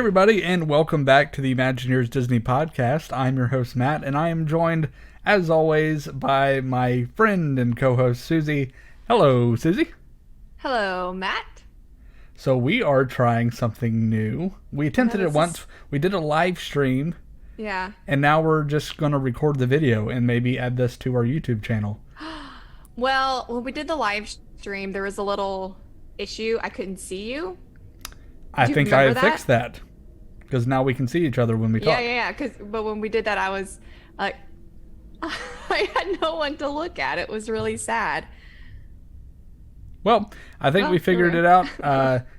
everybody, and welcome back to the Imagineers Disney Podcast. I'm your host, Matt, and I am joined, as always, by my friend and co-host, Susie. Hello, Susie. Hello, Matt. So we are trying something new. We attempted it once. We did a live stream. Yeah. And now we're just going to record the video and maybe add this to our YouTube channel. Well, when we did the live stream, there was a little issue. I couldn't see you. I think I fixed that. Because now we can see each other when we talk. Yeah. But when we did that, I was like, I had no one to look at. It was really sad. Well, I think we figured it out.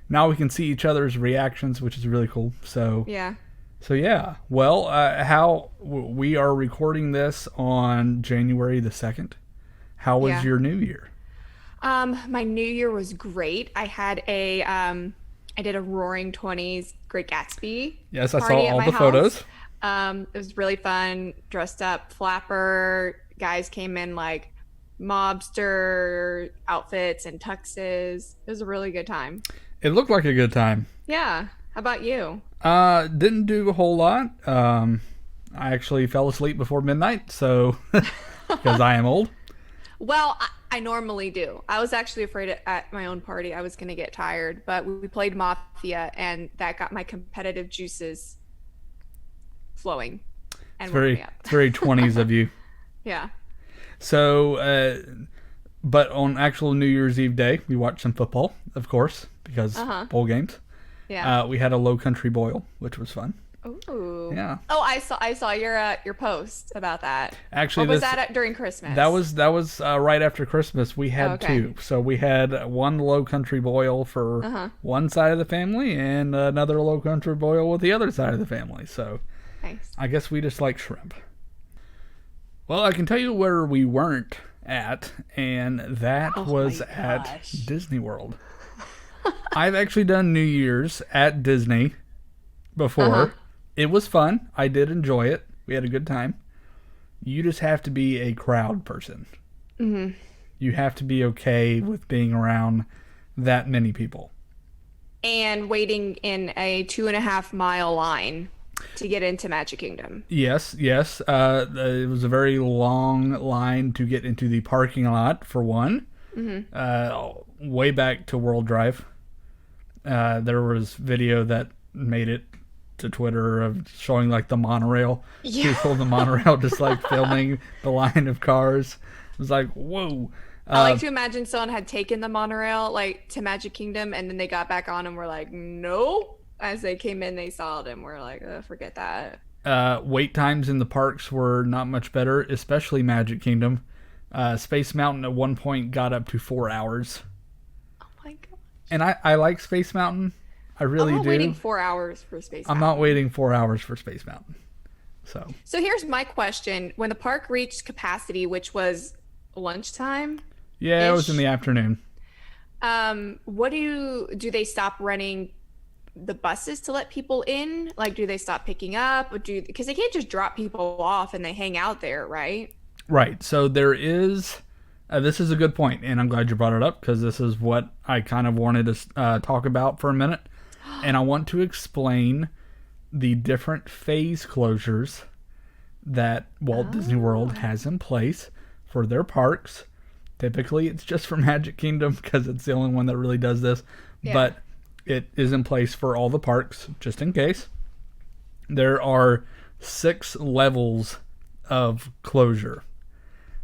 Now we can see each other's reactions, which is really cool. So yeah. Well, we are recording this on January the 2nd. How was your New Year? My New Year was great. I did a Roaring 20s Great Gatsby. Yes, I saw all the photos. It was really fun. Dressed up, flapper. Guys came in like mobster outfits and tuxes. It was a really good time. It looked like a good time. Yeah. How about you? Didn't do a whole lot. I actually fell asleep before midnight, so because I am old. Well, I normally do. I was actually afraid at my own party I was going to get tired, but we played Mafia, and that got my competitive juices flowing. And it's very 20s of you. Yeah. So, but on actual New Year's Eve day, we watched some football, of course, because bowl games. Yeah. We had a low country boil, which was fun. Ooh. Yeah. Oh, I saw your post about that. Actually, was that during Christmas? That was right after Christmas. We had two. So we had one low country boil for one side of the family and another low country boil with the other side of the family. So nice. I guess we just like shrimp. Well, I can tell you where we weren't at, and that was at Disney World. I've actually done New Year's at Disney before. It was fun. I did enjoy it. We had a good time. You just have to be a crowd person. Mm-hmm. You have to be okay with being around that many people. And waiting in a 2.5 mile line to get into Magic Kingdom. Yes. It was a very long line to get into the parking lot, for one. Mm-hmm. Way back to World Drive. There was video that made it to Twitter of showing like the monorail. Yeah. People in the monorail just like filming the line of cars. It was like, whoa. I like to imagine someone had taken the monorail like to Magic Kingdom, and then they got back on and were like, nope. As they came in, they saw it and were like, forget that. Wait times in the parks were not much better, especially Magic Kingdom. Space Mountain at one point got up to 4 hours. Oh my gosh. And I like Space Mountain. I really do. I'm not waiting 4 hours for Space Mountain. I'm not waiting 4 hours for Space Mountain. So here's my question. When the park reached capacity, which was lunchtime? Yeah, it was in the afternoon. What do they stop running the buses to let people in? Like, do they stop picking up? Because they can't just drop people off and they hang out there, right? Right. So there is... this is a good point, and I'm glad you brought it up, because this is what I kind of wanted to talk about for a minute. And I want to explain the different phase closures that Walt Disney World has in place for their parks. Typically, it's just for Magic Kingdom, because it's the only one that really does this. Yeah. But it is in place for all the parks, just in case. There are 6 levels of closure.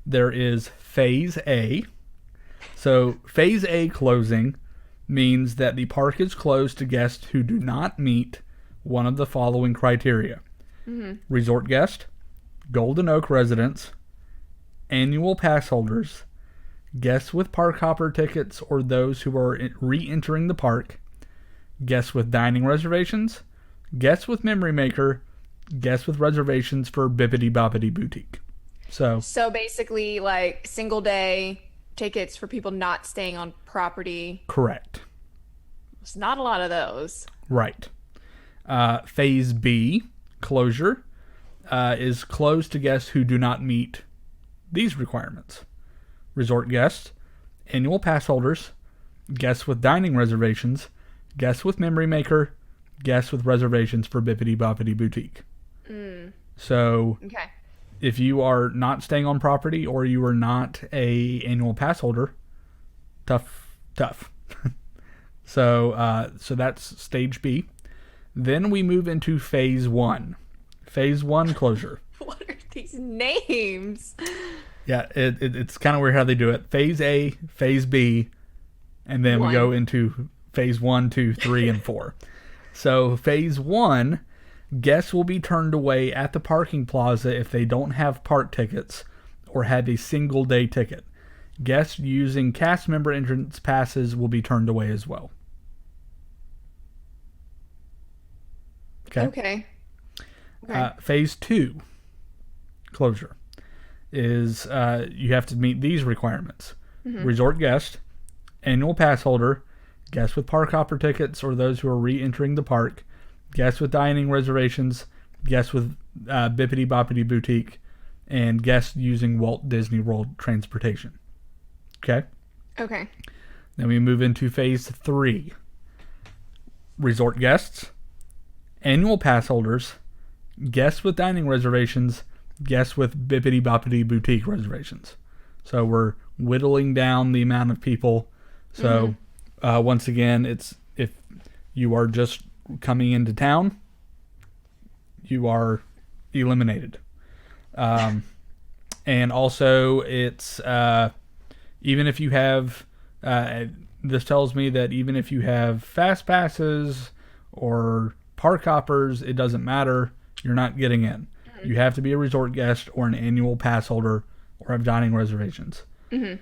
There is Phase A. So Phase A closing means that the park is closed to guests who do not meet one of the following criteria. Mm-hmm. Resort guest, Golden Oak residents, annual pass holders, guests with park hopper tickets or those who are re-entering the park, guests with dining reservations, guests with memory maker, guests with reservations for Bibbidi Bobbidi Boutique. So basically like single day tickets for people not staying on property. Correct. There's not a lot of those. Right. Phase B, closure, is closed to guests who do not meet these requirements. Resort guests, annual pass holders, guests with dining reservations, guests with memory maker, guests with reservations for Bippity Boppity Boutique. Mm. So Okay. if you are not staying on property or you are not a annual pass holder, tough. So that's stage B. Then we move into phase 1. Phase 1 closure. What are these names? Yeah, it's kind of weird how they do it. Phase A, phase B, and then we go into phase 1, 2, 3, and 4. So phase 1, guests will be turned away at the parking plaza if they don't have park tickets or have a single day ticket. Guests using cast member entrance passes will be turned away as well. Okay. Phase 2 closure is you have to meet these requirements. Resort guest, annual pass holder, guests with park hopper tickets or those who are re-entering the park, guests with dining reservations, guests with Bippity Boppity Boutique, and guests using Walt Disney World transportation. Okay? Okay. Then we move into phase 3. Resort guests, annual pass holders, guests with dining reservations, guests with Bippity Boppity Boutique reservations. So we're whittling down the amount of people. So once again, it's if you are just coming into town, you are eliminated. And also it's even if you have this tells me that even if you have fast passes or park hoppers, it doesn't matter. You're not getting in. You have to be a resort guest or an annual pass holder or have dining reservations. And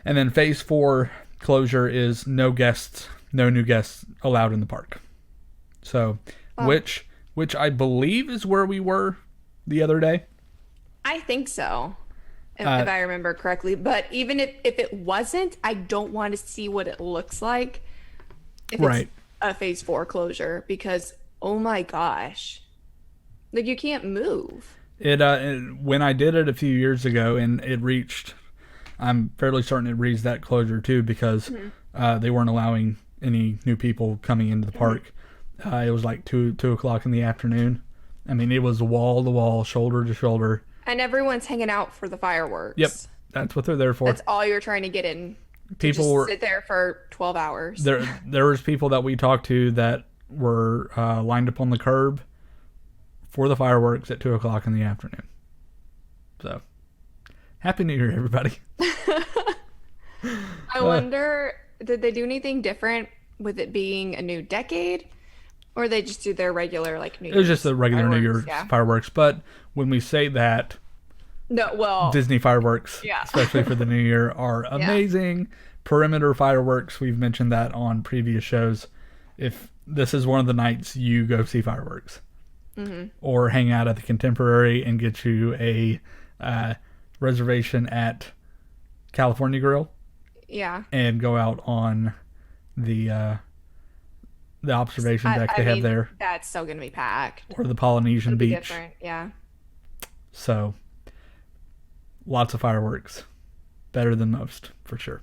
then phase 4 closure is no new guests allowed in the park. So, which I believe is where we were the other day. I think so, if I remember correctly. But even if it wasn't, I don't want to see what it looks like if Right. it's a phase 4 closure because, oh my gosh, like you can't move. When I did it a few years ago and it reached, I'm fairly certain it reached that closure too because they weren't allowing any new people coming into the park. It was like 2 o'clock in the afternoon. I mean, it was wall to wall, shoulder to shoulder. And everyone's hanging out for the fireworks. Yep, that's what they're there for. That's all you're trying to get in. People just were sit there for 12 hours. there was people that we talked to that were lined up on the curb for the fireworks at 2 o'clock in the afternoon. So, Happy New Year, everybody. I wonder, did they do anything different with it being a new decade? Or they just do their regular, like, New Year's It was just the regular New fireworks? Year's fireworks. But when we say that, No, well, Disney fireworks, Yeah. especially for the New Year, are amazing. Perimeter fireworks, we've mentioned that on previous shows. If this is one of the nights you go see fireworks. Or hang out at the Contemporary and get you a reservation at California Grill yeah. and go out on the observation deck they have there, That's still going to be packed. or the Polynesian It'll be beach. different, yeah. So, lots of fireworks. Better than most, for sure.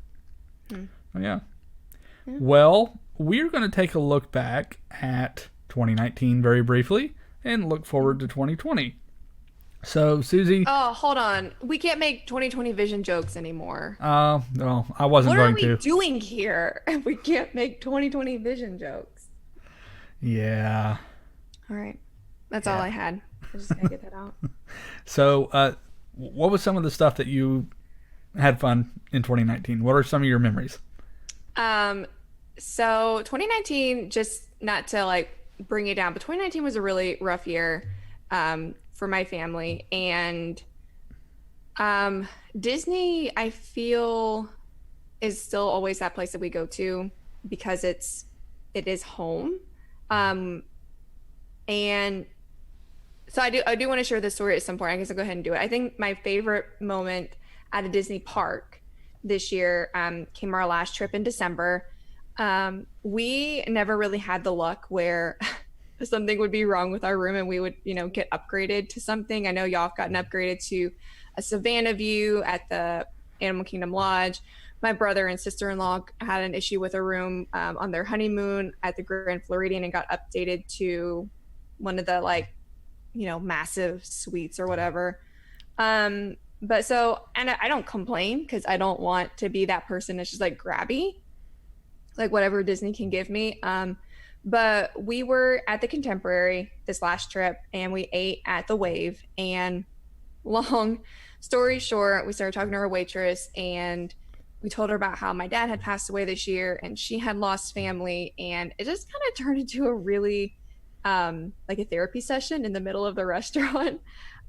Oh, yeah. Well, we're going to take a look back at 2019 very briefly and look forward to 2020. So, Susie. Oh, hold on. We can't make 2020 vision jokes anymore. No, I wasn't What are going we to. doing here? We can't make 2020 vision jokes. Yeah. All right. That's all I had. I just gotta get that out. So, what was some of the stuff that you had fun in 2019? What are some of your memories? So 2019, just not to like bring it down, but 2019 was a really rough year for my family. And Disney, I feel, is still always that place that we go to because it is home. And so I do want to share this story at some point. I guess I'll go ahead and do it. I think my favorite moment at a Disney park this year came our last trip in December. We never really had the luck where something would be wrong with our room and we would, get upgraded to something. I know y'all have gotten upgraded to a Savannah view at the Animal Kingdom Lodge, my brother and sister-in-law had an issue with a room on their honeymoon at the Grand Floridian and got updated to one of the like, massive suites or whatever. But so, and I don't complain because I don't want to be that person that's just like grabby, like whatever Disney can give me. But we were at the Contemporary this last trip and we ate at the Wave. And long story short, we started talking to our waitress and we told her about how my dad had passed away this year and she had lost family. And it just kind of turned into a really like a therapy session in the middle of the restaurant.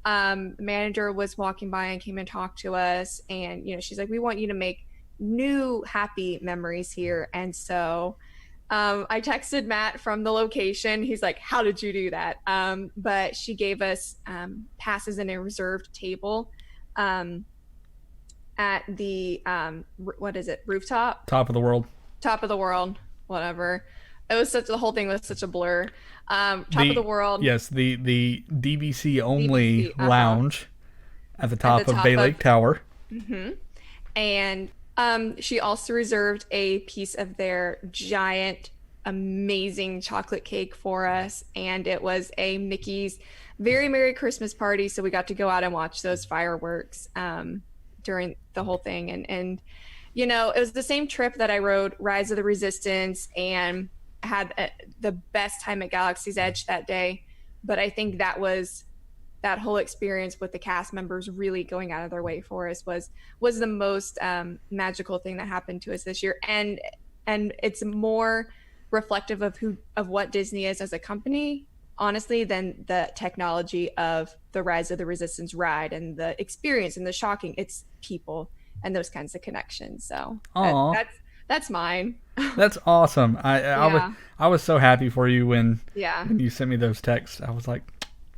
The manager was walking by and came and talked to us. And, she's like, we want you to make new happy memories here. And so I texted Matt from the location. He's like, how did you do that? But she gave us passes in a reserved table at the, what is it, rooftop? Top of the world. Top of the world, whatever. It was the whole thing was such a blur. Top of the world. Yes, the DVC only lounge at the top of top Bay Lake Tower. Mm-hmm. And she also reserved a piece of their giant, amazing chocolate cake for us. And it was a Mickey's Very Merry Christmas party. So we got to go out and watch those fireworks during the whole thing. And it was the same trip that I rode Rise of the Resistance and had the best time at Galaxy's Edge that day. But I think that whole experience with the cast members really going out of their way for us was the most magical thing that happened to us this year. And it's more reflective of what Disney is as a company, honestly, than the technology of the Rise of the Resistance ride and the experience and the shocking. It's people and those kinds of connections. So that's mine. That's awesome. I was so happy for you when you sent me those texts. I was like,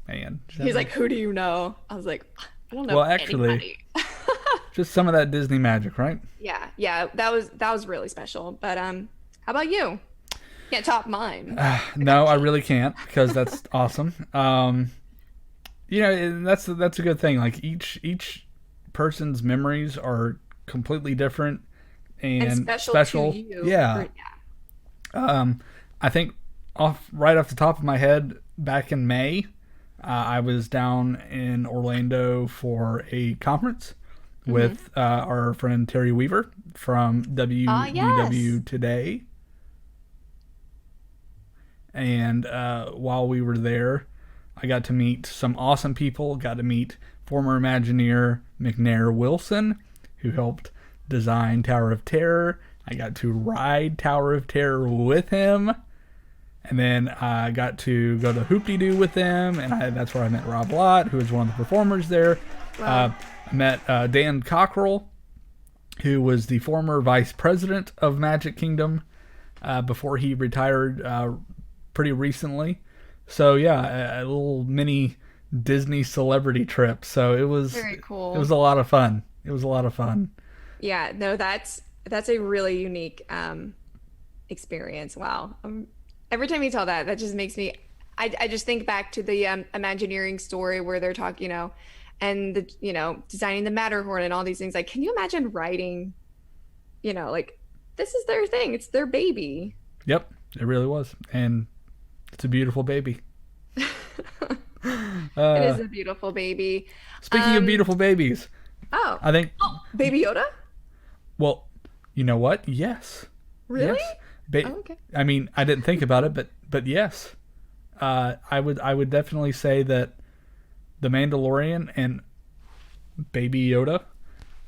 man. He's like, who do you know? I was like, I don't know. Well, actually, anybody. Just some of that Disney magic, right? Yeah. That was really special. But how about you? Can't top mine. No, I really can't because that's awesome. That's a good thing. Like each person's memories are completely different and special. To you. Yeah. I think right off the top of my head, back in May, I was down in Orlando for a conference with our friend Terry Weaver from WDW Today. And while we were there, I got to meet some awesome people. Got to meet former Imagineer McNair Wilson, who helped design Tower of Terror. I got to ride Tower of Terror with him. And then I got to go to Hoop-de-Doo with them, and that's where I met Rob Lott, who was one of the performers there. Wow. I met Dan Cockrell, who was the former vice president of Magic Kingdom before he retired pretty recently. So yeah, a little mini Disney celebrity trip. So it was very cool. It was a lot of fun. Yeah, no, that's a really unique experience. Wow. Every time you tell that just makes me, I just think back to the Imagineering story where they're talking, and the, designing the Matterhorn and all these things. Like, can you imagine writing, like, this is their thing. It's their baby. Yep, it really was. And it's a beautiful baby. It is a beautiful baby. Speaking of beautiful babies. Oh. I think. Oh, Baby Yoda? Well, you know what? Yes. Really? Yes. Okay. I mean, I didn't think about it, but yes. I would definitely say that The Mandalorian and Baby Yoda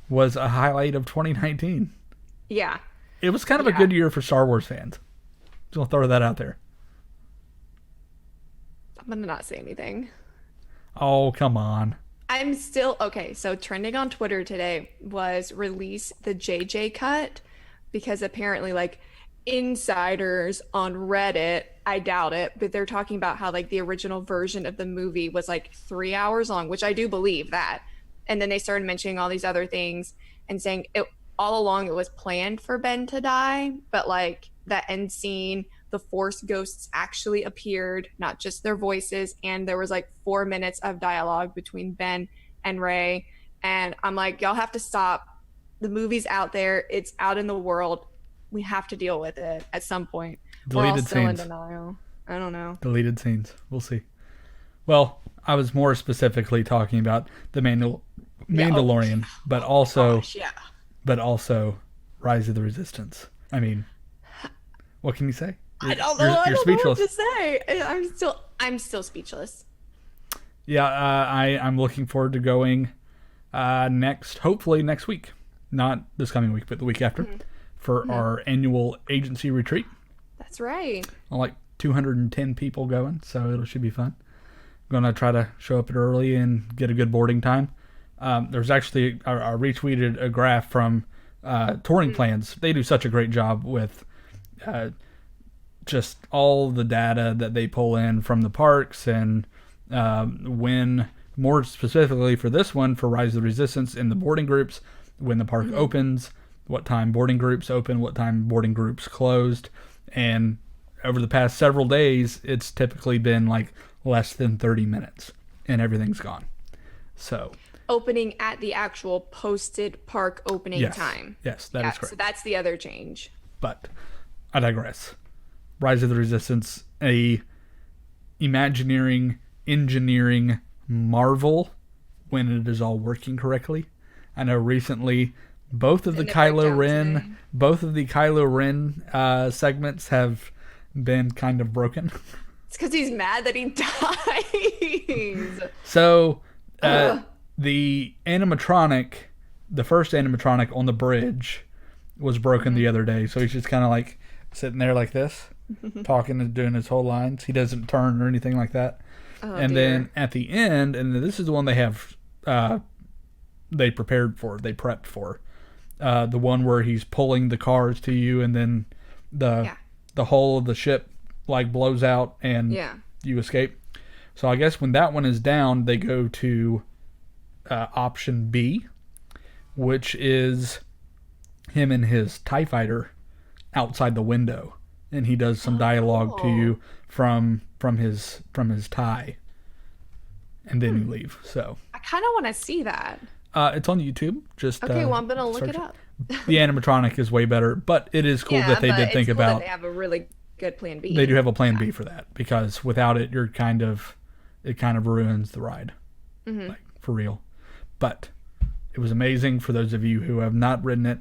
was a highlight of 2019. Yeah. It was kind of a good year for Star Wars fans. So I'll throw that out there. I'm going to not say anything. Oh, come on. I'm still okay. So trending on Twitter today was release the JJ cut, because apparently like insiders on Reddit, I doubt it, but they're talking about how like the original version of the movie was like 3 hours long, which I do believe that. And then they started mentioning all these other things and saying it all along it was planned for Ben to die, but like that end scene, the Force ghosts actually appeared, not just their voices, and there was like 4 minutes of dialogue between Ben and Rey. And I'm like, y'all have to stop the movie's out there. It's out in the world. We have to deal with it at some point. We're all Deleted still in scenes. denial. I don't know. Deleted scenes. We'll see. Well, I was more specifically talking about the Mandalorian, but also Gosh, yeah. but also Rise of the Resistance. I mean, what can you say? I don't know. I You're don't know speechless. what to say. I'm still speechless. Yeah, I'm looking forward to going hopefully next week, not this coming week, but the week after, for our annual agency retreat. That's right. Like 210 people going, so it should be fun. I'm gonna try to show up early and get a good boarding time. There's actually I retweeted a graph from Touring Plans. They do such a great job with just all the data that they pull in from the parks, and when, more specifically for this one, for Rise of the Resistance, in the boarding groups, when the park opens, what time boarding groups open, what time boarding groups closed, and over the past several days, it's typically been like less than 30 minutes, and everything's gone. So Opening at the actual posted park opening time. Yes, that is correct. So that's the other change. But I digress. Rise of the Resistance, a Imagineering, engineering marvel when it is all working correctly. I know recently both of the Kylo Ren segments have been kind of broken. It's because he's mad that he dies. So the first animatronic on the bridge was broken the other day. So he's just kind of like sitting there like this, talking and doing his whole lines. He doesn't turn or anything like that. Then at the end, and this is the one they have, they prepped for, the one where he's pulling the cars to you, and then the hull of the ship like blows out and you escape. So I guess when that one is down, they go to option B, which is him and his TIE fighter outside the window, and he does some dialogue to you from his tie, and then you leave. So I kind of want to see that. It's on YouTube. Just okay. Well, I'm gonna look it up. The animatronic is way better, but it is cool that they did think about. They have a really good plan B. They do have a plan B for that, because without it, it kind of ruins the ride, like for real. But it was amazing. For those of you who have not ridden it,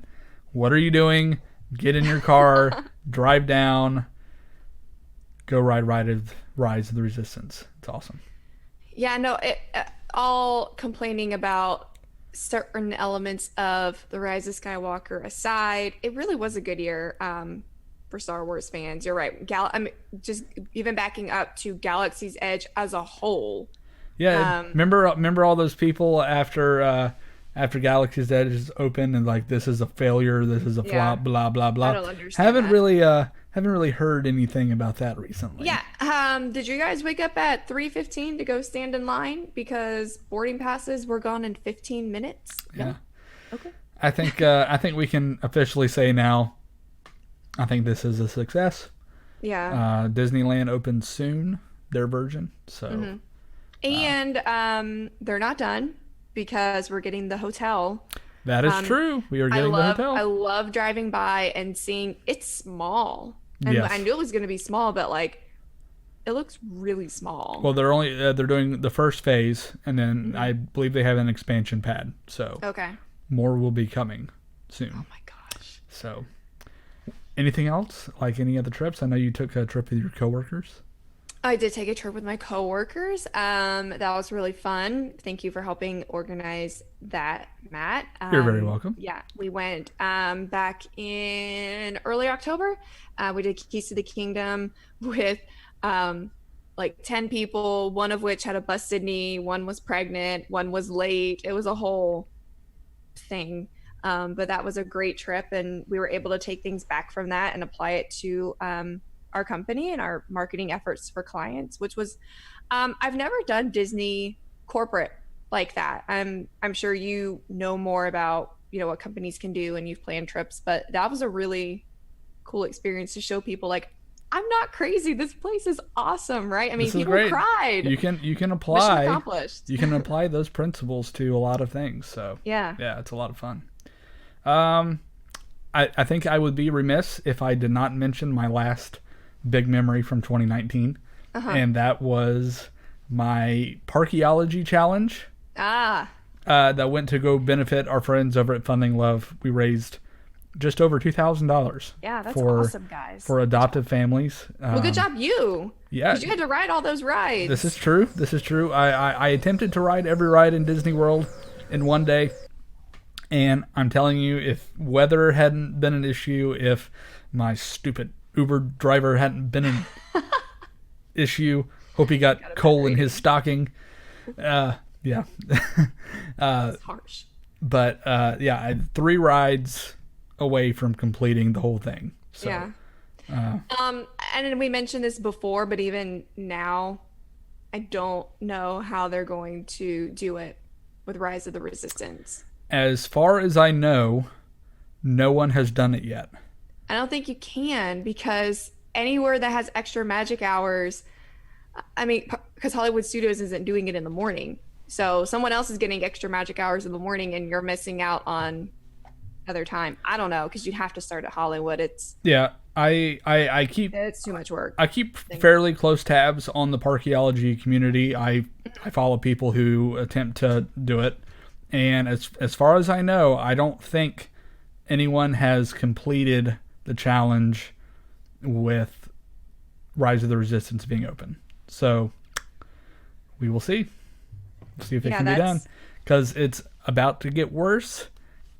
what are you doing? Get in your car, drive down, go ride Rise of the Resistance. It's awesome. Yeah, no, all complaining about certain elements of the Rise of Skywalker aside, it really was a good year for Star Wars fans. You're right. Just even backing up to Galaxy's Edge as a whole. Yeah, remember all those people after Galaxy's Edge is open and like, this is a failure, this is a flop, blah blah blah. I don't understand. Haven't really heard anything about that recently. Yeah. Did you guys wake up at 3:15 to go stand in line because boarding passes were gone in 15 minutes? Yeah. No? Okay. I think we can officially say now, I think this is a success. Yeah. Disneyland opens soon, their version. So. And they're not done, because we're getting the hotel. That is true. We are getting the hotel. I love driving by and seeing it's small. And I knew it was going to be small, but like, it looks really small. Well, they're doing the first phase, and then I believe they have an expansion pad. So more will be coming soon. Oh my gosh. So, anything else? Like any other trips? I know you took a trip with your coworkers. I did take a trip with my coworkers. That was really fun. Thank you for helping organize that, Matt. You're very welcome. Yeah, we went back in early October. We did Keys to the Kingdom with like 10 people, one of which had a busted knee, one was pregnant, one was late. It was a whole thing. But that was a great trip, and we were able to take things back from that and apply it to our company and our marketing efforts for clients, which was I've never done Disney corporate like that. I'm sure you know more about what companies can do, and you've planned trips, but that was a really cool experience to show people like, I'm not crazy. This place is awesome, right? I mean, people cried. You can apply. Mission accomplished. You can apply those principles to a lot of things. So yeah, it's a lot of fun. I think I would be remiss if I did not mention my last big memory from 2019, and that was my Parkeology challenge. That went to go benefit our friends over at Funding Love. We raised just over $2,000. Yeah, that's awesome, guys. For adoptive families. Well, good job, you. Yeah. Because you had to ride all those rides. This is true. I attempted to ride every ride in Disney World in one day. And I'm telling you, if weather hadn't been an issue, if my stupid Uber driver hadn't been an issue, hope he got coal in his stocking. Yeah. It's harsh. But yeah, I had 3 rides away from completing the whole thing. So, yeah. And we mentioned this before, but even now, I don't know how they're going to do it with Rise of the Resistance. As far as I know, no one has done it yet. I don't think you can, because anywhere that has extra magic hours, I mean, because Hollywood Studios isn't doing it in the morning. So someone else is getting extra magic hours in the morning and you're missing out on other time. I don't know, because you'd have to start at Hollywood. It's too much work. I keep fairly close tabs on the Parkeology community. I follow people who attempt to do it. And as far as I know, I don't think anyone has completed the challenge with Rise of the Resistance being open. So we will see. See if it can be done. Because it's about to get worse.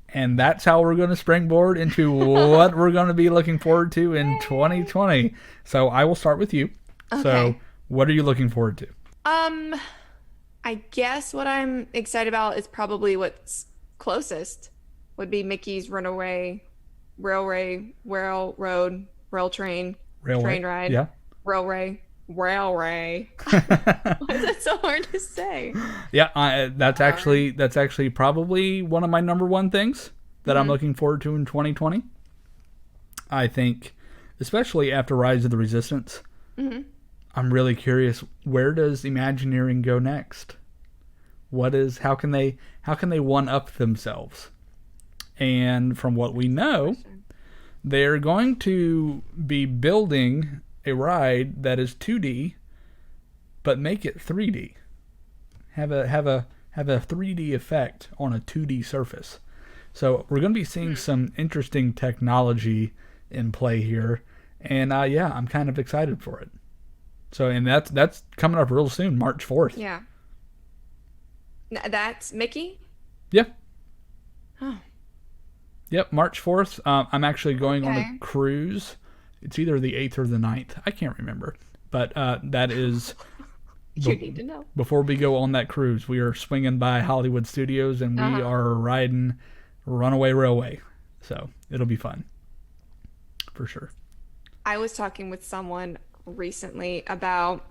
And that's how we're going to springboard into what we're going to be looking forward to in 2020. So I will start with you. Okay. So what are you looking forward to? I guess what I'm excited about is probably what's closest would be Mickey's Runaway Railroad Train ride. Yeah. Railway. Why is that so hard to say? Yeah, that's actually probably one of my number one things that I'm looking forward to in 2020. I think, especially after Rise of the Resistance, I'm really curious, where does Imagineering go next? How can they one up themselves? And from what we know, they're going to be building a ride that is 2D, but make it 3D. Have a 3D effect on a 2D surface. So we're going to be seeing some interesting technology in play here, and yeah, I'm kind of excited for it. So, and that's coming up real soon, March 4th. Yeah. That's Mickey? Yeah. Oh. Yep, March 4th. I'm actually going on a cruise. It's either the 8th or the 9th. I can't remember. But that is... You need to know. Before we go on that cruise, we are swinging by Hollywood Studios, and we are riding Runaway Railway. So, it'll be fun. For sure. I was talking with someone recently about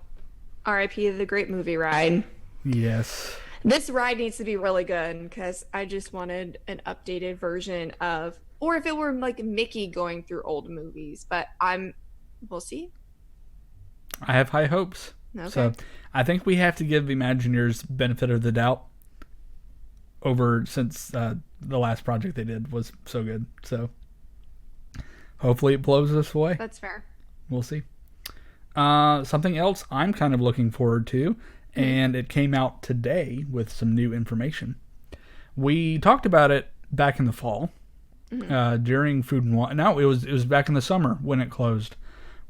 R.I.P. the Great Movie Ride. Yes. This ride needs to be really good, because I just wanted an updated version of, or if it were like Mickey going through old movies, but we'll see. I have high hopes. Okay. So I think we have to give Imagineers benefit of the doubt since the last project they did was so good. So hopefully it blows us away. That's fair. We'll see. Something else I'm kind of looking forward to, and it came out today with some new information. We talked about it back in the fall, during Food and Wine. No, it was back in the summer when it closed.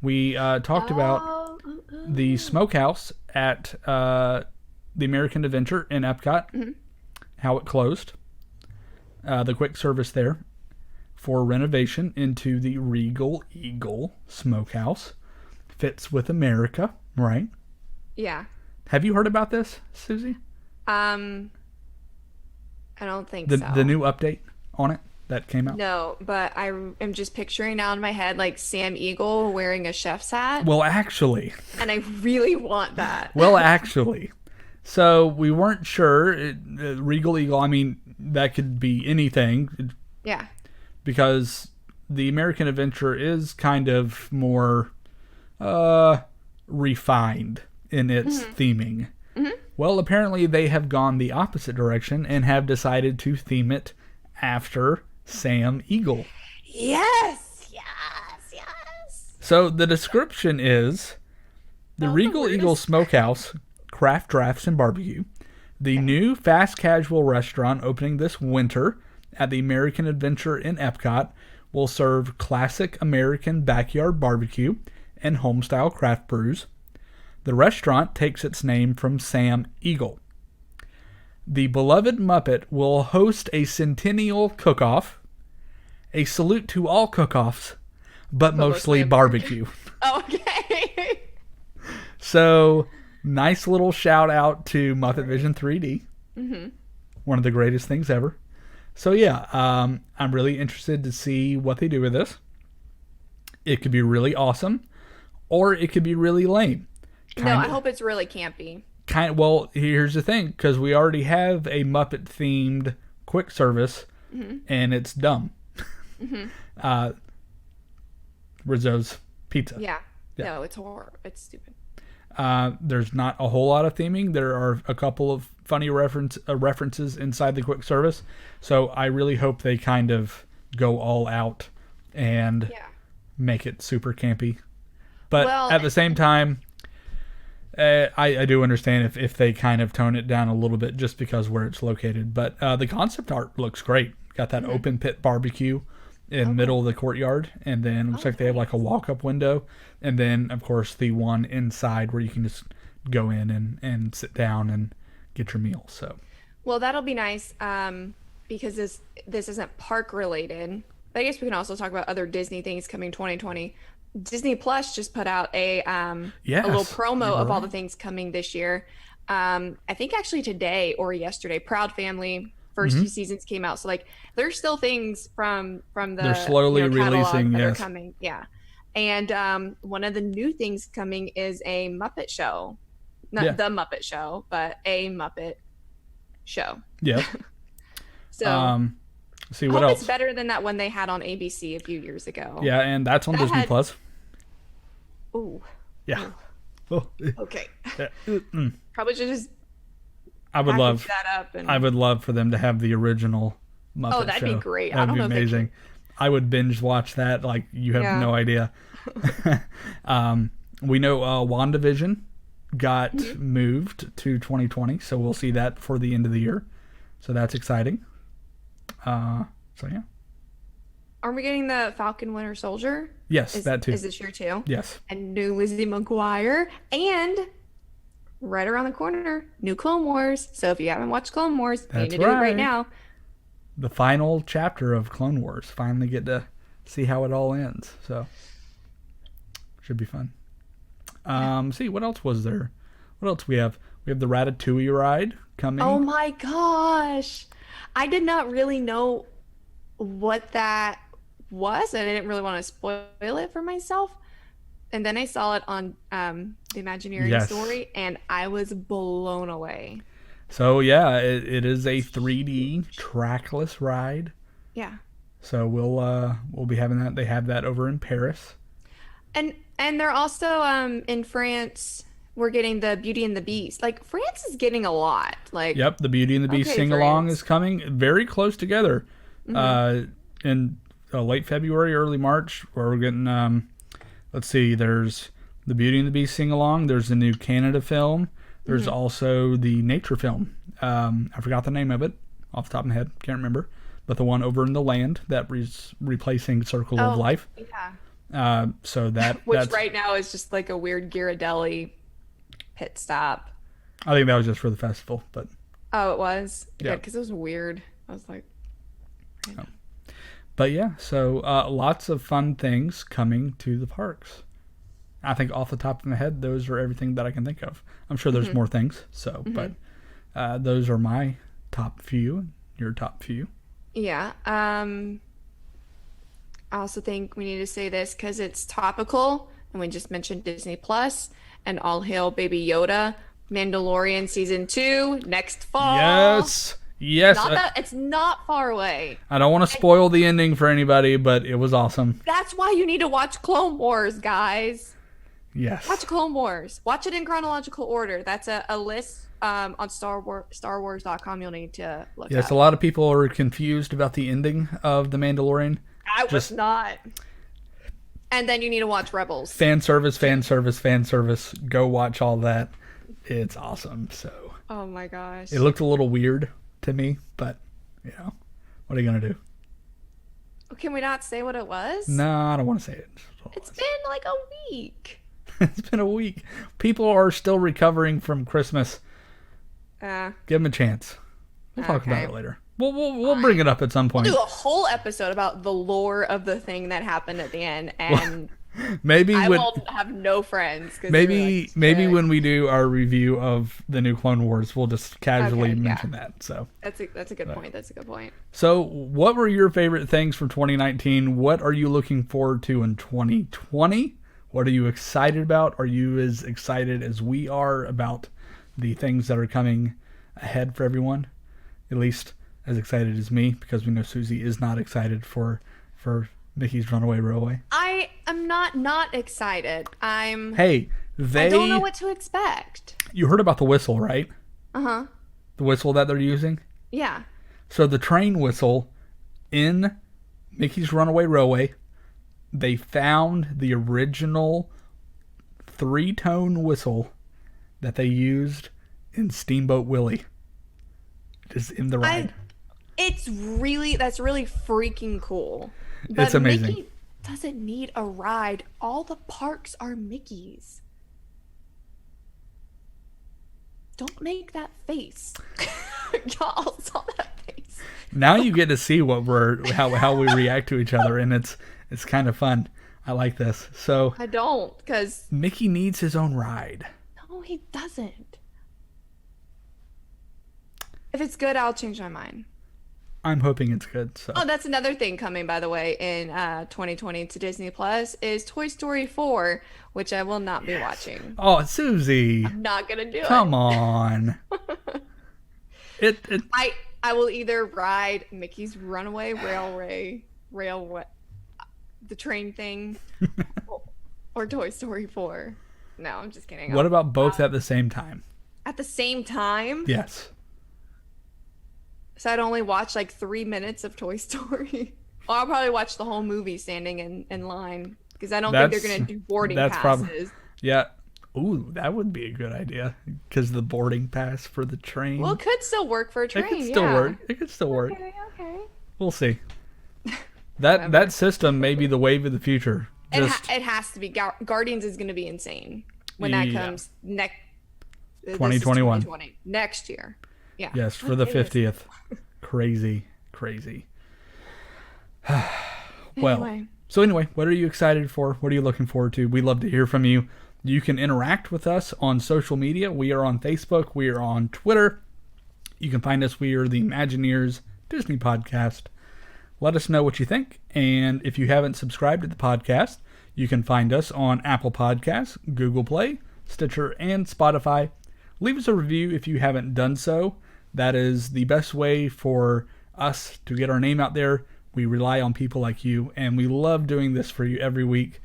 We talked about the smokehouse at the American Adventure in Epcot, how it closed, the quick service there for renovation into the Regal Eagle Smokehouse. Fits with America, right? Yeah. Have you heard about this, Susie? I don't think so. The new update on it that came out? No, but I am just picturing now in my head like Sam Eagle wearing a chef's hat. Well, actually. And I really want that. Well, actually. So we weren't sure. Regal Eagle, I mean, that could be anything. Yeah. Because the American Adventure is kind of more refined in its theming. Well, apparently they have gone the opposite direction and have decided to theme it after Sam Eagle. Yes, yes, yes. So the description is the Regal Eagle Smokehouse, Craft Drafts and Barbecue. The new fast casual restaurant opening this winter at the American Adventure in Epcot will serve classic American backyard barbecue and homestyle craft brews. The restaurant takes its name from Sam Eagle. The beloved Muppet will host a centennial cook-off, a salute to all cook-offs, but mostly barbecue. Okay. So, nice little shout out to Muppet Vision 3D. Mm-hmm. One of the greatest things ever. So yeah, I'm really interested to see what they do with this. It could be really awesome, or it could be really lame. I hope it's really campy. Well, here's the thing, because we already have a Muppet themed quick service, and it's dumb. Rizzo's Pizza. Yeah. No, it's horrible. It's stupid. There's not a whole lot of theming. There are a couple of funny references inside the quick service. So I really hope they kind of go all out and make it super campy. But at the same time, I do understand if they kind of tone it down a little bit just because where it's located. But the concept art looks great. Got that open pit barbecue in the middle of the courtyard, and then it looks like they have like a walk-up window, and then of course the one inside where you can just go in and sit down and get your meal. So well, that'll be nice because this isn't park related, but I guess we can also talk about other Disney things coming 2020. Disney Plus just put out a little promo of all the things coming this year. I think actually today or yesterday, Proud Family first two seasons came out, so like there's still things from the they're slowly releasing that are coming. And one of the new things coming is a Muppet show, not the Muppet Show, but a Muppet show. So see what else. It's better than that one they had on ABC a few years ago. And that's on Disney Plus. Ooh. Yeah. Oh. Okay. Probably should just I would love for them to have the original Muppet show. Oh, that'd be great. That'd be amazing. I would binge watch that like you have no idea. We know WandaVision got moved to 2020, so we'll see that before the end of the year. So that's exciting. So yeah. Are we getting the Falcon Winter Soldier? Yes, that too. Is this year too? Yes. And new Lizzie McGuire, and right around the corner, new Clone Wars. So if you haven't watched Clone Wars, you need to do it right now. The final chapter of Clone Wars. Finally get to see how it all ends. So should be fun. See, what else was there? What else we have? We have the Ratatouille ride coming. Oh my gosh. I did not really know what that was. I didn't really want to spoil it for myself. And then I saw it on the Imagineering story, and I was blown away. So yeah, it is a 3D trackless ride. Yeah. So we'll be having that. They have that over in Paris. And they're also in France. We're getting the Beauty and the Beast. Like France is getting a lot. Like yep, the Beauty and the Beast sing along is coming very close together. In late February, early March, where we're getting. Let's see. There's the Beauty and the Beast sing along. There's the new Canada film. There's also the nature film. I forgot the name of it off the top of my head. Can't remember. But the one over in the land that is replacing Circle of Life. Yeah. So that which right now is just like a weird Ghirardelli pit stop. I think that was just for the festival, but. Oh, it was. Yeah, because it was weird. I was like. Oh. But yeah, so lots of fun things coming to the parks. I think off the top of my head, those are everything that I can think of. I'm sure there's more things. So, but those are my top few. Your top few. Yeah. I also think we need to say this because it's topical, and we just mentioned Disney Plus and All Hail Baby Yoda, Mandalorian season 2 next fall. Yes. It's not far away. I don't want to spoil the ending for anybody, but it was awesome. That's why you need to watch Clone Wars, guys. Yes. Watch Clone Wars. Watch it in chronological order. That's a list on StarWars.com you'll need to look Yes, up. a lot of people are confused about the ending of The Mandalorian. I was not. And then you need to watch Rebels. Fan service. Go watch all that. It's awesome. So. Oh my gosh. It looked a little weird to me, but, what are you going to do? Can we not say what it was? No, I don't want to say it. It's been like a week. It's been a week. People are still recovering from Christmas. Give them a chance. We'll talk about it later. We'll bring it up at some point. We'll do a whole episode about the lore of the thing that happened at the end, and maybe I will have no friends. Maybe when we do our review of the new Clone Wars, we'll just casually mention that. So that's a good point. That's a good point. So, what were your favorite things from 2019? What are you looking forward to in 2020? What are you excited about? Are you as excited as we are about the things that are coming ahead for everyone? At least as excited as me, because we know Susie is not excited for Mickey's Runaway Railway. I am not excited. I don't know what to expect. You heard about the whistle, right? Uh-huh. The whistle that they're using? Yeah. So the train whistle in Mickey's Runaway Railway, they found the original 3-tone whistle that they used in Steamboat Willie. It is in the ride. That's really freaking cool. But It's amazing. Mickey doesn't need a ride. All the parks are Mickey's. Don't make that face. Y'all saw that face. Now you get to see how we react to each other, and it's kind of fun. I like this. So I don't, because Mickey needs his own ride. No, he doesn't. If it's good, I'll change my mind. I'm hoping it's good. So. Oh, that's another thing coming, by the way, in 2020 to Disney Plus is Toy Story 4, which I will not be watching. Oh, Susie. I'm not going to do it. Come on. I will either ride Mickey's Runaway Railway, the train thing, or Toy Story 4. No, I'm just kidding. What about both at the same time? At the same time? Yes. So I'd only watch like 3 minutes of Toy Story. Or I'll probably watch the whole movie standing in line, because I don't think they're going to do boarding passes. Yeah. Ooh, that would be a good idea, because the boarding pass for the train. Well, it could still work for a train. It could still work. It could still work. Okay. We'll see. That system may be the wave of the future. It has to be. Guardians is going to be insane when that comes next. 2021. Next year. Yeah. Yes, for the 50th. Crazy. Well, anyway, what are you excited for? What are you looking forward to? We love to hear from you. You can interact with us on social media. We are on Facebook. We are on Twitter. You can find us. We are the Imagineers Disney Podcast. Let us know what you think. And if you haven't subscribed to the podcast, you can find us on Apple Podcasts, Google Play, Stitcher, and Spotify. Leave us a review if you haven't done so. That is the best way for us to get our name out there. We rely on people like you, and we love doing this for you every week.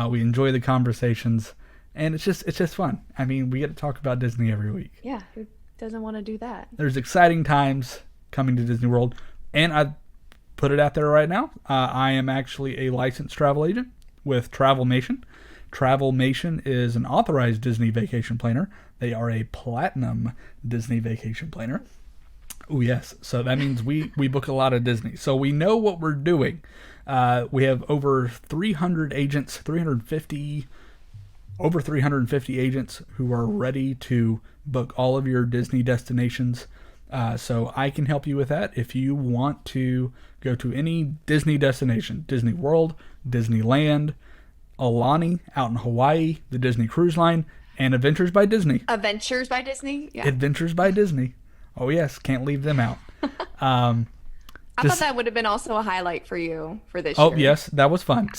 We enjoy the conversations, and it's just fun. I mean, we get to talk about Disney every week. Yeah, who doesn't want to do that? There's exciting times coming to Disney World, and I put it out there right now. I am actually a licensed travel agent with Travelmation. Travelmation is an authorized Disney vacation planner. They are a platinum Disney vacation planner. Oh, yes. So that means we book a lot of Disney. So we know what we're doing. We have over 300 agents, over 350 agents who are ready to book all of your Disney destinations. So I can help you with that. If you want to go to any Disney destination, Disney World, Disneyland, Aulani out in Hawaii, the Disney Cruise Line, and Adventures by Disney. Adventures by Disney? Yeah. Adventures by Disney. Oh, yes. Can't leave them out. I thought that would have been also a highlight for you for this year. Oh, yes. That was fun.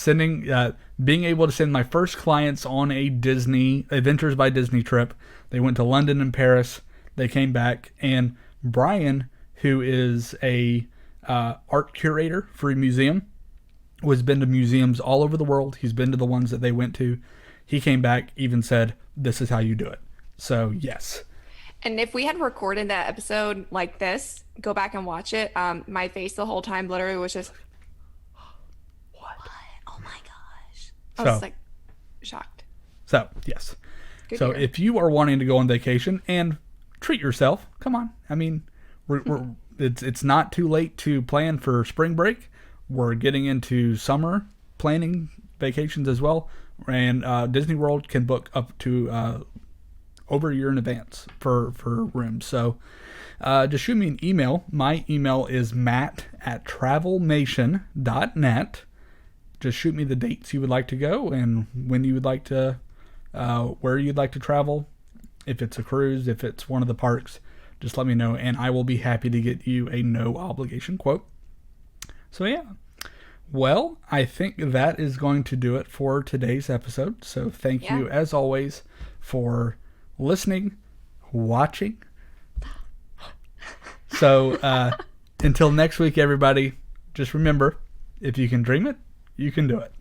Being able to send my first clients on a Disney, Adventures by Disney trip. They went to London and Paris. They came back. And Brian, who is a art curator for a museum, has been to museums all over the world. He's been to the ones that they went to. he came back, even said, "This is how you do it." So yes. And if we had recorded that episode like this, go back and watch it. My face the whole time literally was just, what? Oh my gosh. I was like shocked. So yes. Good so year. if you are wanting to go on vacation and treat yourself, come on. I mean, it's not too late to plan for spring break. We're getting into summer planning vacations as well. And Disney World can book up to over a year in advance for rooms. So just shoot me an email. My email is matt@travelmation.net. Just shoot me the dates you would like to go and when you would like to, where you'd like to travel. If it's a cruise, if it's one of the parks, just let me know and I will be happy to get you a no obligation quote. So yeah. Well, I think that is going to do it for today's episode. So thank you, as always, for listening, watching. So until next week, everybody, just remember, if you can dream it, you can do it.